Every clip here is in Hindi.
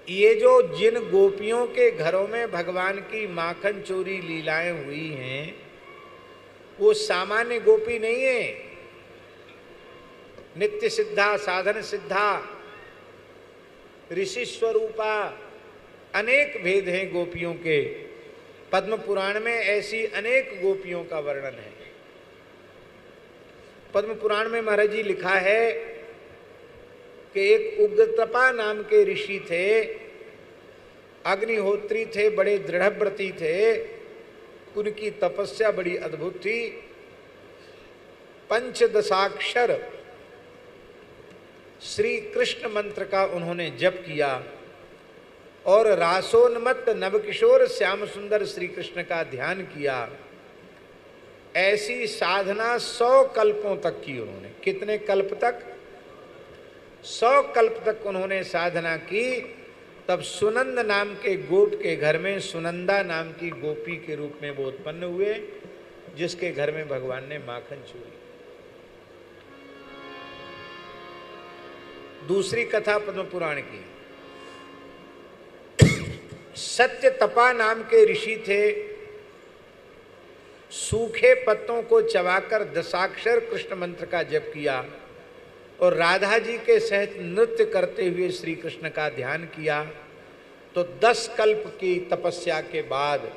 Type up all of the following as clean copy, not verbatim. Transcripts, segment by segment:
ये जो जिन गोपियों के घरों में भगवान की माखन चोरी लीलाएं हुई हैं, वो सामान्य गोपी नहीं है। नित्य सिद्धा, साधन सिद्धा, ऋषि स्वरूपा, अनेक भेद हैं गोपियों के। पद्म पुराण में ऐसी अनेक गोपियों का वर्णन है। पद्म पुराण में महाराज जी लिखा है कि एक उग्रतपा नाम के ऋषि थे, अग्निहोत्री थे, बड़े दृढ़व्रती थे। उनकी तपस्या बड़ी अद्भुत थी। पंचदशाक्षर श्री कृष्ण मंत्र का उन्होंने जप किया और रासोन्मत्त नवकिशोर श्याम सुंदर श्री कृष्ण का ध्यान किया। ऐसी साधना 100 कल्पों तक की उन्होंने। कितने कल्प तक? 100 कल्प तक उन्होंने साधना की। तब सुनंद नाम के गोप के घर में सुनंदा नाम की गोपी के रूप में वो उत्पन्न हुए, जिसके घर में भगवान ने माखन चोरी। दूसरी कथा पद्म पुराण की, सत्य तपा नाम के ऋषि थे। सूखे पत्तों को चबाकर दशाक्षर कृष्ण मंत्र का जप किया और राधा जी के सहित नृत्य करते हुए श्री कृष्ण का ध्यान किया। तो 10 कल्प की तपस्या के बाद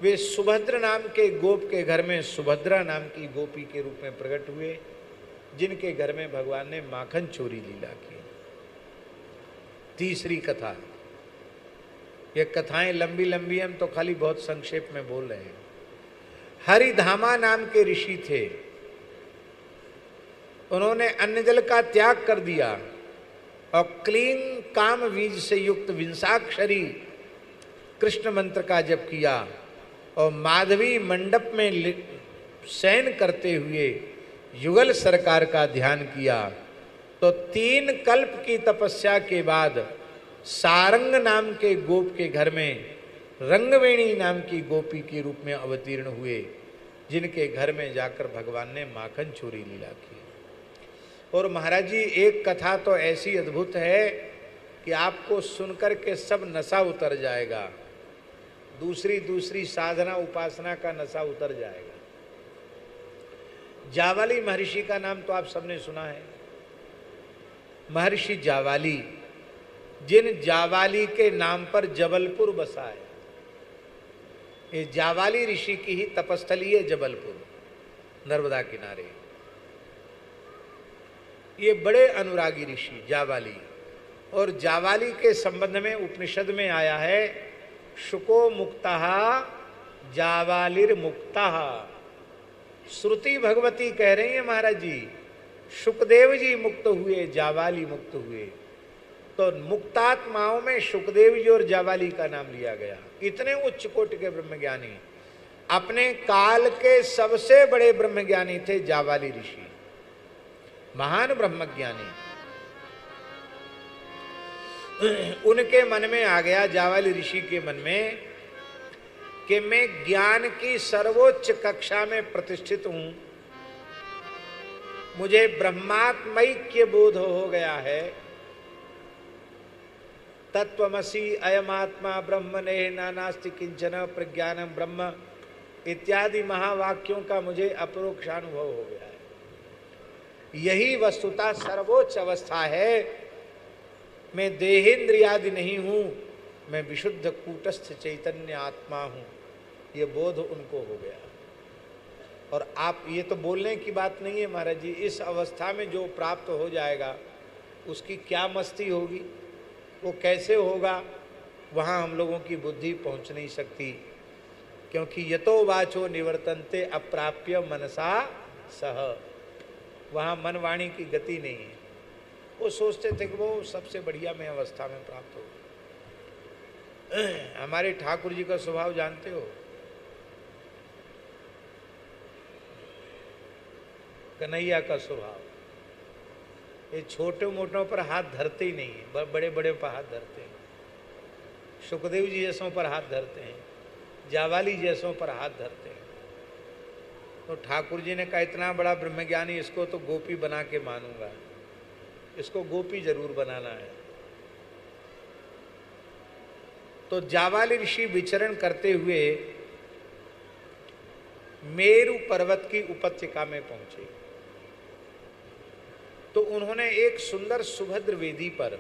वे सुभद्र नाम के गोप के घर में सुभद्रा नाम की गोपी के रूप में प्रकट हुए, जिनके घर में भगवान ने माखन चोरी लीला की। तीसरी कथा। ये कथाएं लंबी लंबी, हम तो खाली बहुत संक्षेप में बोल रहे हैं। हरिधामा नाम के ऋषि थे। उन्होंने अन्न जल का त्याग कर दिया और क्लीन काम बीज से युक्त विंशाक्षरी कृष्ण मंत्र का जप किया और माधवी मंडप में शयन करते हुए युगल सरकार का ध्यान किया। तो 3 कल्प की तपस्या के बाद सारंग नाम के गोप के घर में रंगवेणी नाम की गोपी के रूप में अवतीर्ण हुए, जिनके घर में जाकर भगवान ने माखन चोरी लीला की। और महाराज जी, एक कथा तो ऐसी अद्भुत है कि आपको सुनकर के सब नशा उतर जाएगा। दूसरी साधना उपासना का नशा उतर जाएगा। जावाली महर्षि का नाम तो आप सबने सुना है। महर्षि जावाली, जिन जावाली के नाम पर जबलपुर बसा है। ये जावाली ऋषि की ही तपस्थली है जबलपुर, नर्मदा किनारे। ये बड़े अनुरागी ऋषि जावाली। और जावाली के संबंध में उपनिषद में आया है, शुको मुक्तः जावालिर मुक्तः। श्रुति भगवती कह रही है महाराज जी, शुकदेव जी मुक्त हुए, जावाली मुक्त हुए। तो मुक्तात्माओं में शुकदेव जी और जावाली का नाम लिया गया। इतने उच्च कोटि के ब्रह्मज्ञानी, अपने काल के सबसे बड़े ब्रह्मज्ञानी थे जावाली ऋषि, महान ब्रह्मज्ञानी। उनके मन में आ गया, जावाली ऋषि के मन में, कि मैं ज्ञान की सर्वोच्च कक्षा में प्रतिष्ठित हूं, मुझे ब्रह्मात्मैक्य बोध हो गया है। तत्वमसि अयमात्मा ब्रह्म ने नानास्ति किंचन प्रज्ञानम ब्रह्म इत्यादि महावाक्यों का मुझे अपरोक्षानुभव हो गया है। यही वस्तुतः सर्वोच्च अवस्था है। मैं देहेंद्रियादि नहीं हूं, मैं विशुद्ध कूटस्थ चैतन्य आत्मा हूं। ये बोध उनको हो गया। और आप, ये तो बोलने की बात नहीं है महाराज जी, इस अवस्था में जो प्राप्त हो जाएगा उसकी क्या मस्ती होगी, वो कैसे होगा, वहाँ हम लोगों की बुद्धि पहुँच नहीं सकती। क्योंकि यतो वाचो निवर्तन्ते अप्राप्य मनसा सह, वहाँ मन वाणी की गति नहीं है। वो सोचते थे कि वो सबसे बढ़िया में अवस्था में प्राप्त हो। हमारे ठाकुर जी का स्वभाव जानते हो, कन्हैया का स्वभाव, ये छोटे मोटों पर हाथ धरते ही नहीं है, बड़े बड़े पर हाथ धरते हैं। सुखदेव जी जैसों पर हाथ धरते हैं, जावाली जैसों पर हाथ धरते हैं। तो ठाकुर जी ने कहा, इतना बड़ा ब्रह्मज्ञानी, इसको तो गोपी बना के मानूंगा, इसको गोपी जरूर बनाना है। तो जावाली ऋषि विचरण करते हुए मेरु पर्वत की उपत्यका में पहुंचे। तो उन्होंने एक सुंदर सुभद्र वेदी पर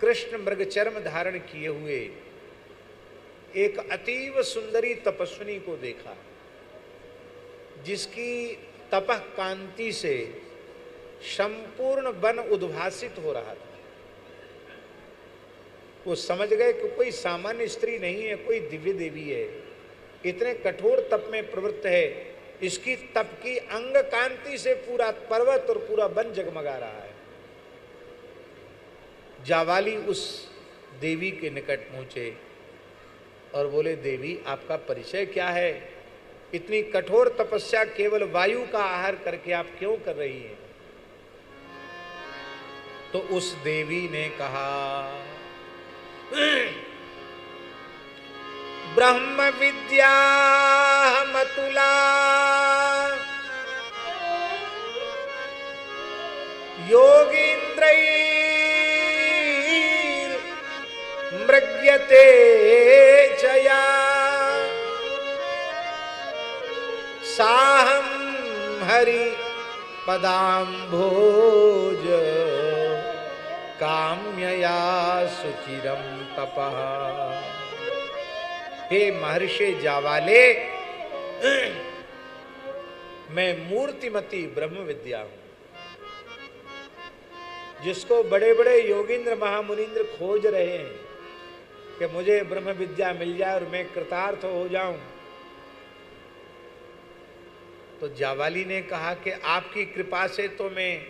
कृष्ण मृगचर्म धारण किए हुए एक अतीव सुंदरी तपस्विनी को देखा, जिसकी तपह कांति से संपूर्ण वन उद्भासित हो रहा था। वो समझ गए कि कोई सामान्य स्त्री नहीं है, कोई दिव्य देवी है, इतने कठोर तप में प्रवृत्त है, इसकी तप की अंग कांति से पूरा पर्वत और पूरा वन जगमगा रहा है। जावाली उस देवी के निकट पहुंचे और बोले, देवी आपका परिचय क्या है? इतनी कठोर तपस्या केवल वायु का आहार करके आप क्यों कर रही हैं? तो उस देवी ने कहा, ब्रह्म विद्या मतुला योगींद्रैर् मृग्यते चया साहं हरि पदाम्भोज काम्यया सुचिरम तपः। हे महर्षि जावाले, मैं मूर्तिमती ब्रह्म विद्या हूं, जिसको बड़े बड़े योगींद्र महामुनींद्र खोज रहे हैं कि मुझे ब्रह्म विद्या मिल जाए और मैं कृतार्थ हो जाऊं। तो जावाली ने कहा कि आपकी कृपा से तो मैं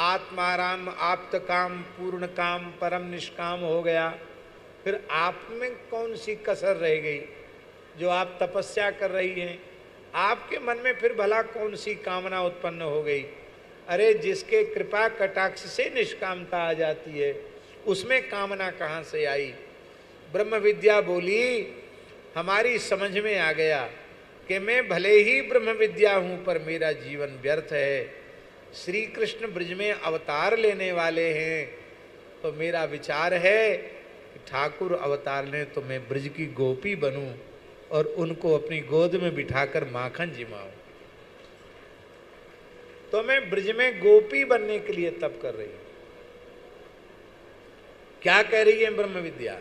आत्माराम आप्त काम पूर्ण काम परम निष्काम हो गया, फिर आप में कौन सी कसर रह गई जो आप तपस्या कर रही हैं? आपके मन में फिर भला कौन सी कामना उत्पन्न हो गई? अरे जिसके कृपा कटाक्ष से निष्कामता आ जाती है, उसमें कामना कहाँ से आई? ब्रह्म विद्या बोली, हमारी समझ में आ गया कि मैं भले ही ब्रह्म विद्या हूँ पर मेरा जीवन व्यर्थ है। श्री कृष्ण ब्रज में अवतार लेने वाले हैं, तो मेरा विचार है कि ठाकुर अवतार लें तो मैं ब्रज की गोपी बनूं और उनको अपनी गोद में बिठाकर माखन जिमाऊं। तो मैं ब्रज में गोपी बनने के लिए तप कर रही हूं। क्या कह रही है ब्रह्म विद्या?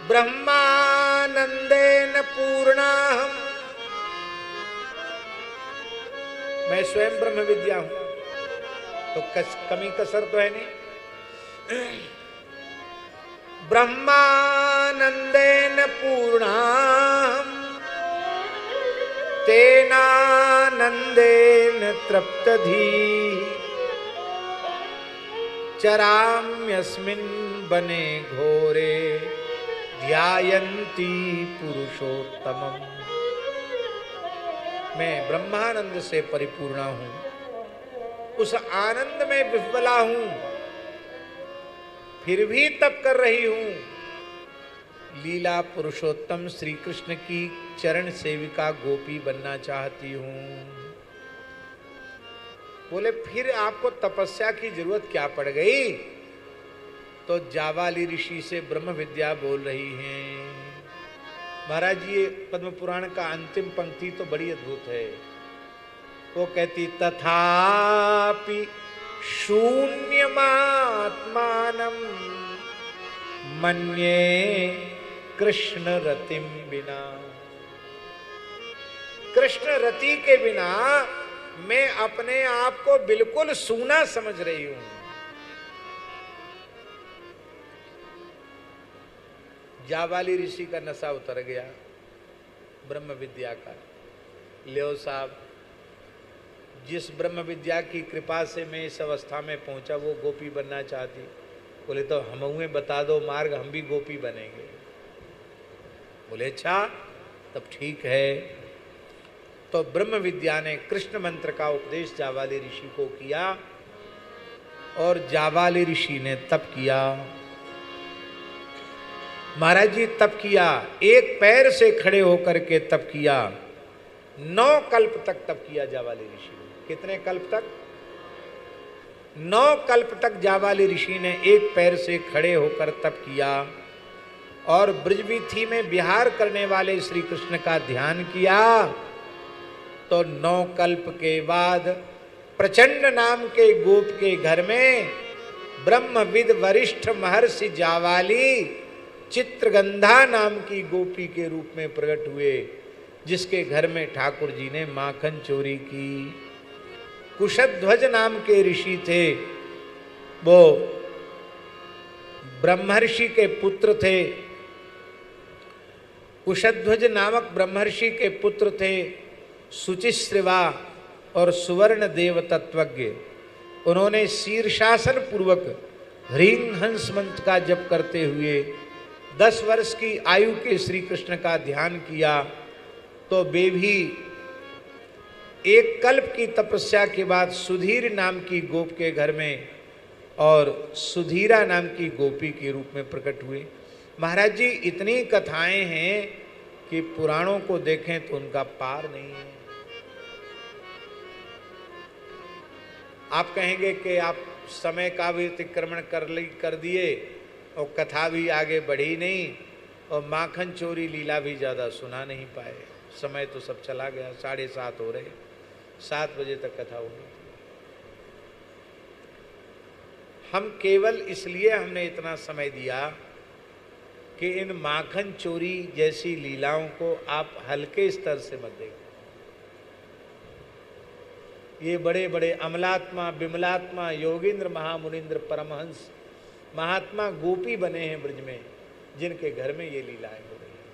ब्रह्मानंदेन पूर्णाहम, मैं स्वयं ब्रह्म विद्या हूं, तो कमी कसर तो है नहीं। ब्रह्मानंदेन पूर्णाहम तेनानंदेन तृप्तधी चराम्यस्मिन् बने घोरे ध्यायन्ती पुरुषोत्तमम्। मैं ब्रह्मानंद से परिपूर्ण हूं, उस आनंद में विह्वला हूं, फिर भी तप कर रही हूं। लीला पुरुषोत्तम श्री कृष्ण की चरण सेविका गोपी बनना चाहती हूं। बोले, फिर आपको तपस्या की जरूरत क्या पड़ गई? तो जावाली ऋषि से ब्रह्म विद्या बोल रही हैं। महाराज जी, ये पद्म पुराण का अंतिम पंक्ति तो बड़ी अद्भुत है। वो कहती, तथापि शून्यमात्मानं मन्ये कृष्ण रतिम बिना। कृष्ण रति के बिना मैं अपने आप को बिल्कुल सूना समझ रही हूं। जावाली ऋषि का नशा उतर गया ब्रह्म विद्या का। लियो साहब, जिस ब्रह्म विद्या की कृपा से मैं इस अवस्था में पहुंचा वो गोपी बनना चाहती। बोले, तो हमें बता दो मार्ग, हम भी गोपी बनेंगे। बोले, अच्छा तब ठीक है। तो ब्रह्म विद्या ने कृष्ण मंत्र का उपदेश जावाली ऋषि को किया और जावाली ऋषि ने तप किया। महाराज जी तप किया, एक पैर से खड़े होकर के तप किया। 9 कल्प तक तप किया जावाली ऋषि ने। कितने कल्प तक? 9 कल्प तक जाबाली ऋषि ने एक पैर से खड़े होकर तप किया और ब्रजवीथी में विहार करने वाले श्री कृष्ण का ध्यान किया, तो 9 कल्प के बाद प्रचंड नाम के गोप के घर में ब्रह्मविद वरिष्ठ महर्षि जावाली चित्रगंधा नाम की गोपी के रूप में प्रकट हुए, जिसके घर में ठाकुर जी ने माखन चोरी की। कुशध्वज नाम के ऋषि थे, वो ब्रह्मर्षि के पुत्र थे। कुशध्वज नामक ब्रह्मर्षि के पुत्र थे सुचिश्रवा और सुवर्ण देव तत्वज्ञ। उन्होंने शीर्षासन पूर्वक ह्रीं हंस मंत्र का जप करते हुए 10 वर्ष की आयु के श्री कृष्ण का ध्यान किया, तो वे भी एक कल्प की तपस्या के बाद सुधीर नाम की गोप के घर में और सुधीरा नाम की गोपी के रूप में प्रकट हुए। महाराज जी, इतनी कथाएं हैं कि पुराणों को देखें तो उनका पार नहीं है। आप कहेंगे कि आप समय का भी अतिक्रमण कर दिए और कथा भी आगे बढ़ी नहीं और माखन चोरी लीला भी ज़्यादा सुना नहीं पाए। समय तो सब चला गया, 7:30 हो रहे, 7 बजे तक कथा होनी थी। हम केवल इसलिए हमने इतना समय दिया कि इन माखन चोरी जैसी लीलाओं को आप हल्के स्तर से मत देखो। ये बड़े बड़े अमलात्मा, विमलात्मा, योगींद्र, महामुनिंद्र, परमहंस, महात्मा गोपी बने हैं ब्रज में, जिनके घर में ये लीलाएं हो रही हैं।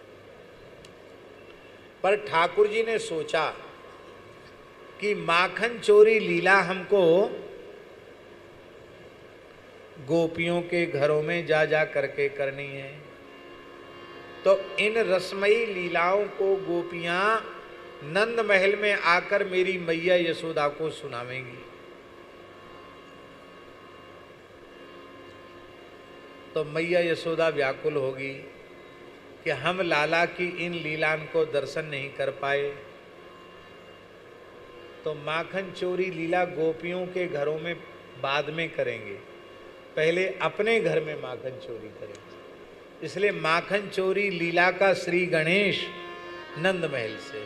पर ठाकुर जी ने सोचा कि माखन चोरी लीला हमको गोपियों के घरों में जा जा करके करनी है, तो इन रसमयी लीलाओं को गोपियां नंद महल में आकर मेरी मैया यशोदा को सुनावेंगी। तो मैया यशोदा व्याकुल होगी कि हम लाला की इन लीलान को दर्शन नहीं कर पाए, तो माखन चोरी लीला गोपियों के घरों में बाद में करेंगे, पहले अपने घर में माखन चोरी करेंगे। इसलिए माखन चोरी लीला का श्री गणेश नंद महल से।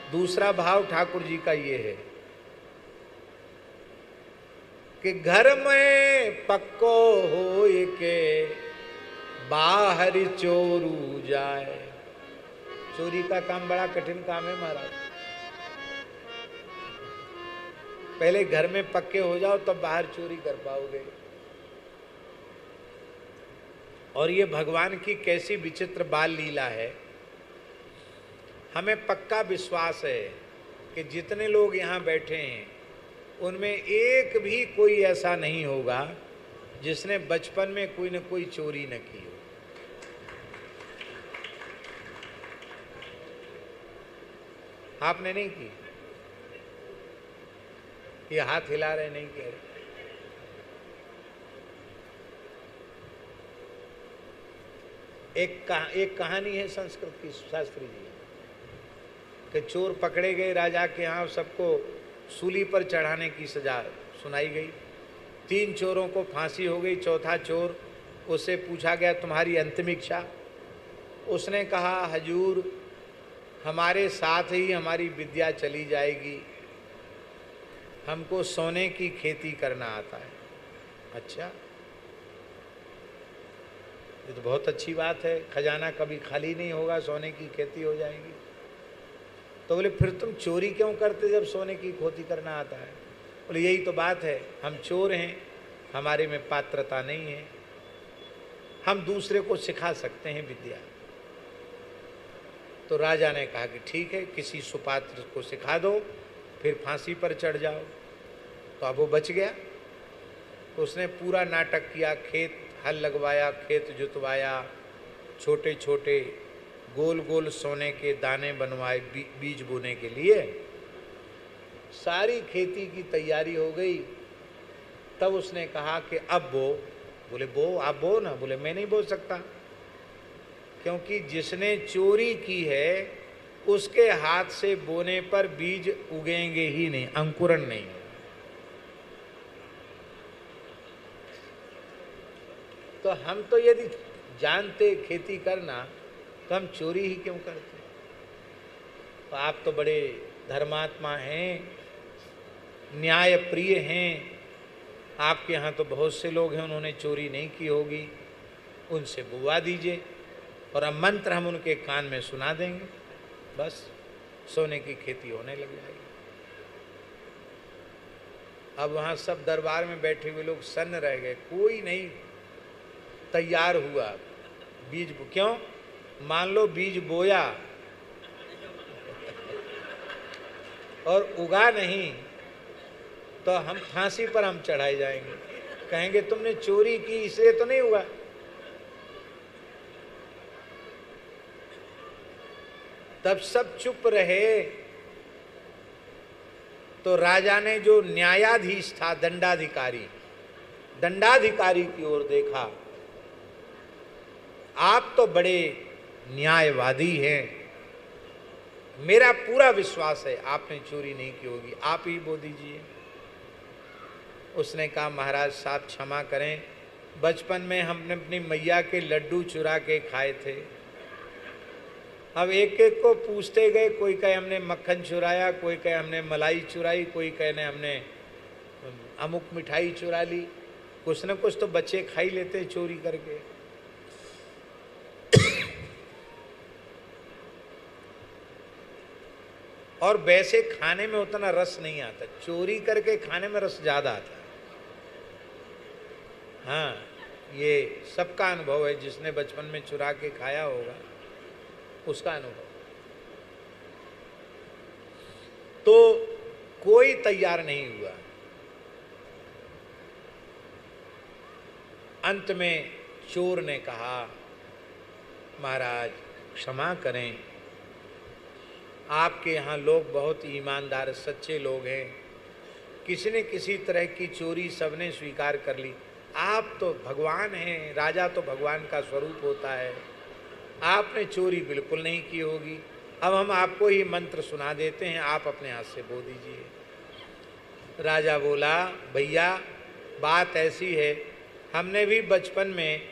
दूसरा भाव ठाकुर जी का ये है कि घर में पक्को हो के बाहर चोरू जाए। चोरी का काम बड़ा कठिन काम है महाराज। पहले घर में पक्के हो जाओ तब बाहर चोरी कर पाओगे। और ये भगवान की कैसी विचित्र बाल लीला है। हमें पक्का विश्वास है कि जितने लोग यहाँ बैठे हैं उनमें एक भी कोई ऐसा नहीं होगा जिसने बचपन में कोई न कोई चोरी न की हो। आपने नहीं की? ये हाथ हिला रहे, नहीं कह रहे। एक कहानी है संस्कृत की, शास्त्री जी, कि चोर पकड़े गए राजा के यहाँ, सबको सूली पर चढ़ाने की सजा सुनाई गई। 3 चोरों को फांसी हो गई। चौथा चोर, उससे पूछा गया तुम्हारी अंतिम इच्छा। उसने कहा हजूर हमारे साथ ही हमारी विद्या चली जाएगी, हमको सोने की खेती करना आता है। अच्छा, ये तो बहुत अच्छी बात है, खजाना कभी खाली नहीं होगा, सोने की खेती हो जाएगी। तो बोले फिर तुम चोरी क्यों करते जब सोने की खेती करना आता है? बोले यही तो बात है, हम चोर हैं, हमारे में पात्रता नहीं है, हम दूसरे को सिखा सकते हैं विद्या। तो राजा ने कहा कि ठीक है, किसी सुपात्र को सिखा दो, फिर फांसी पर चढ़ जाओ। तो अब वो बच गया। तो उसने पूरा नाटक किया, खेत हल लगवाया, खेत जुतवाया, छोटे छोटे गोल गोल सोने के दाने बनवाए बीज बोने के लिए। सारी खेती की तैयारी हो गई। तब उसने कहा कि अब बो। बोले बो, आप बो ना। बोले मैं नहीं बो सकता, क्योंकि जिसने चोरी की है उसके हाथ से बोने पर बीज उगेंगे ही नहीं, अंकुरण नहीं। तो हम तो यदि जानते खेती करना तो हम चोरी ही क्यों करते? तो आप तो बड़े धर्मात्मा हैं, न्याय प्रिय हैं, आपके यहाँ तो बहुत से लोग हैं उन्होंने चोरी नहीं की होगी, उनसे बुवा दीजिए और अब मंत्र हम उनके कान में सुना देंगे, बस सोने की खेती होने लग जाएगी। अब वहाँ सब दरबार में बैठे हुए लोग सन्न रह गए, कोई नहीं तैयार हुआ बीज। क्यों? मान लो बीज बोया और उगा नहीं तो हम फांसी पर हम चढ़ाए जाएंगे, कहेंगे तुमने चोरी की इसलिए तो नहीं हुआ। तब सब चुप रहे तो राजा ने जो न्यायाधीश था, दंडाधिकारी की ओर देखा, आप तो बड़े न्यायवादी हैं, मेरा पूरा विश्वास है आपने चोरी नहीं की होगी, आप ही बो दीजिए। उसने कहा महाराज साहब क्षमा करें, बचपन में हमने अपनी मैया के लड्डू चुरा के खाए थे। अब एक एक को पूछते गए, कोई कहे हमने मक्खन चुराया, कोई कहे हमने मलाई चुराई, कोई कहने हमने अमुक मिठाई चुरा ली। कुछ न कुछ तो बच्चे खा ही लेते चोरी करके। और वैसे खाने में उतना रस नहीं आता, चोरी करके खाने में रस ज्यादा आता है। हाँ, ये सबका अनुभव है, जिसने बचपन में चुरा के खाया होगा उसका अनुभव। तो कोई तैयार नहीं हुआ। अंत में चोर ने कहा महाराज क्षमा करें, आपके यहाँ लोग बहुत ईमानदार सच्चे लोग हैं, किसी ने किसी तरह की चोरी सबने स्वीकार कर ली। आप तो भगवान हैं, राजा तो भगवान का स्वरूप होता है, आपने चोरी बिल्कुल नहीं की होगी। अब हम आपको ही मंत्र सुना देते हैं, आप अपने हाथ से बो दीजिए। राजा बोला भैया बात ऐसी है, हमने भी बचपन में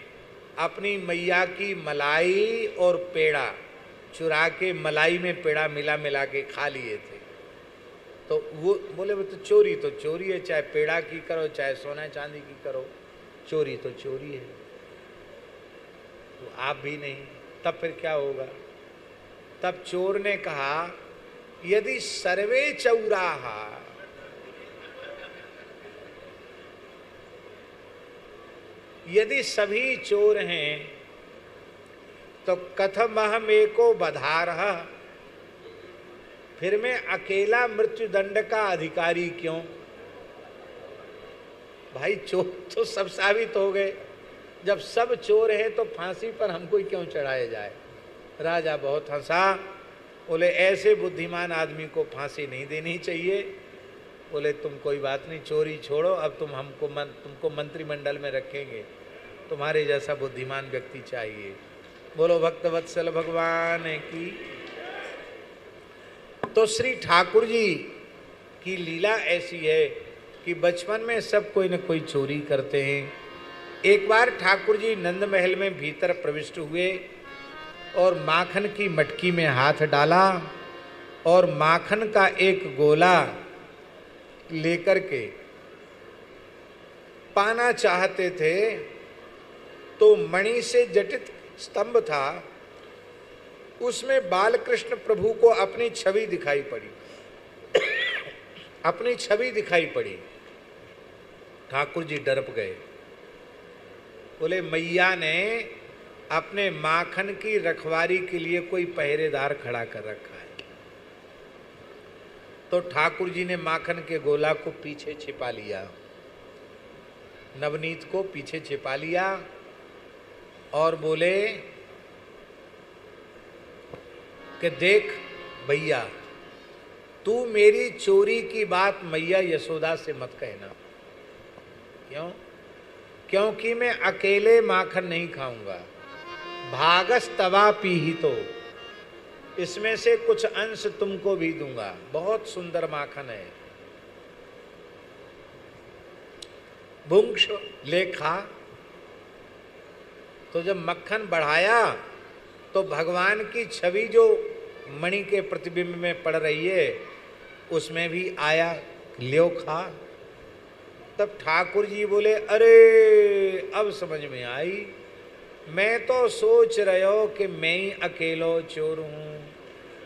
अपनी मैया की मलाई और पेड़ा चुरा के मलाई में पेड़ा मिला के खा लिए थे। तो वो बोले वो तो चोरी है, चाहे पेड़ा की करो चाहे सोना चांदी की करो, चोरी तो चोरी है। तो आप भी नहीं, तब फिर क्या होगा? तब चोर ने कहा यदि सर्वे चौराहा, यदि सभी चोर हैं तो कथम अहम एको बधारह, फिर मैं अकेला मृत्युदंड का अधिकारी क्यों? भाई चोर तो सब साबित हो गए, जब सब चोर हैं तो फांसी पर हमको क्यों चढ़ाया जाए? राजा बहुत हंसा, बोले ऐसे बुद्धिमान आदमी को फांसी नहीं देनी चाहिए। बोले तुम कोई बात नहीं, चोरी छोड़ो, अब तुमको मंत्रिमंडल में रखेंगे, तुम्हारे जैसा बुद्धिमान व्यक्ति चाहिए। बोलो भक्तवत्सल भगवान की। तो श्री ठाकुर जी की लीला ऐसी है कि बचपन में सब कोई न कोई चोरी करते हैं। एक बार ठाकुर जी नंद महल में भीतर प्रविष्ट हुए और माखन की मटकी में हाथ डाला और माखन का एक गोला लेकर के पाना चाहते थे, तो मणि से जटित स्तंभ था, उसमें बालकृष्ण प्रभु को अपनी छवि दिखाई पड़ी। अपनी छवि दिखाई पड़ी। ठाकुर जी डरप गए, बोले मैया ने अपने माखन की रखवारी के लिए कोई पहरेदार खड़ा कर रखा है। तो ठाकुर जी ने माखन के गोला को पीछे छिपा लिया, नवनीत को पीछे छिपा लिया और बोले कि देख भैया, तू मेरी चोरी की बात मैया यशोदा से मत कहना। क्यों? क्योंकि मैं अकेले माखन नहीं खाऊंगा, भागस तवा पी ही, तो इसमें से कुछ अंश तुमको भी दूंगा। बहुत सुंदर माखन है, भुंक्ष ले खा। तो जब मक्खन बढ़ाया तो भगवान की छवि जो मणि के प्रतिबिंब में पड़ रही है उसमें भी आया, ल्यो खा। तब ठाकुर जी बोले, अरे अब समझ में आई, मैं तो सोच रहे हो कि मैं ही अकेलो चोर हूं,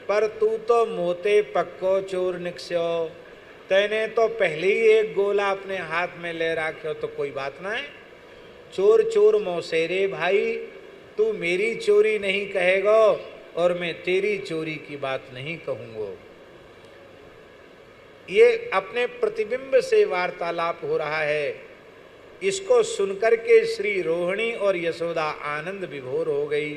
पर तू तो मोते पक्को चोर निकस्यो, तैने तो पहले ही एक गोला अपने हाथ में ले रखे हो, तो कोई बात ना है। चोर चोर मौसेरे भाई, तू मेरी चोरी नहीं कहेगा और मैं तेरी चोरी की बात नहीं कहूंगा। ये अपने प्रतिबिंब से वार्तालाप हो रहा है। इसको सुनकर के श्री रोहिणी और यशोदा आनंद विभोर हो गई।